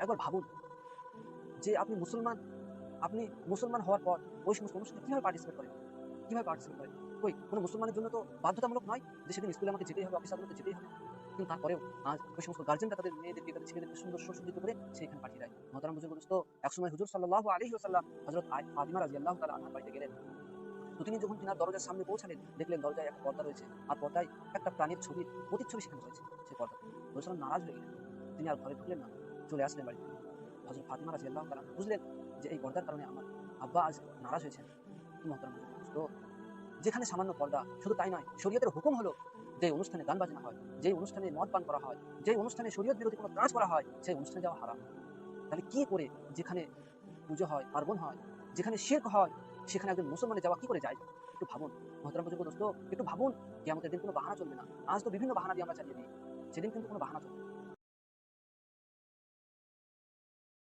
একবার ভাবুন যে আপনি মুসলমান হওয়ার পর ওই সমস্ত অনুষ্ঠানে কিভাবে পার্টিসিপেট করেন, কিভাবে পার্টিসিপেট করেন? কই কোনো মুসলমানের জন্য তো বাধ্যতামূলক নয় যে সেদিন স্কুলে আমাকে যেতেই হবে, অফিস আদালতে যেতেই হবে। কিন্তু তারপরেও আজ ওই সমস্ত গার্জেনরা তাদের মেয়েদেরকে, তাদের ছেলেদেরকে সুন্দর সুসজ্জিত করে সেখানে পাঠিয়ে দেয়। মহতারাম বুজুর্গ দোস্ত, একসময় হুজুর সাল্লাল্লাহু আলাইহি ওয়াসাল্লাম হযরত ফাতিমা রাদিয়াল্লাহু তাআলা আনহার বাড়িতে গেলেন। তো তিনি যখন তিনার দরজার সামনে পৌঁছালেন, দেখলেন দরজায় একটা পর্দা রয়েছে। আর পর্দায় একটা প্রাণীর ছবির প্রতিচ্ছবি সেখানে রয়েছে সেই পর্দাতে। রাসূলুল্লাহ সাল্লাল্লাহু আলাইহি ওয়াসাল্লাম নারাজ হয়ে গেলেন। তিনি আর ঘরে ঢুকলেন না। চলে আসলেন বাড়িতে। হযরত ফাতিমা রাদিয়াল্লাহু তাআলা বুঝলেন যে এই পর্দার কারণে আমার আব্বা আজ নারাজ হয়েছেন। তো মহতারাম বুজুর্গ দোস্ত, যেখানে সামান্য পর্দা, শুধু তাই নয়, শরীয়তের হুকুম হলো যে অনুষ্ঠানে গান বাজনা হয়, যে অনুষ্ঠানে মদ পান করা হয়, যে অনুষ্ঠানে শরীয়ত বিরোধী কোনো কাজ করা হয়, সেই অনুষ্ঠানে যাওয়া হারাম। তাহলে কি করে যেখানে পুজো হয়, পার্বণ হয়, যেখানে শিরক হয়, সেখানে একজন মুসলমানের যাওয়া কি করে যায়? একটু ভাবুন। মহতারাম বুজুর্গ দোস্ত, একটু ভাবুন, কিয়ামতের দিন কোনো বাহানা চলবে না। আজ তো বিভিন্ন বাহানা দিয়ে আমরা চালিয়ে দিই। সেদিন কিন্তু কোনো বাহানা চলবে না।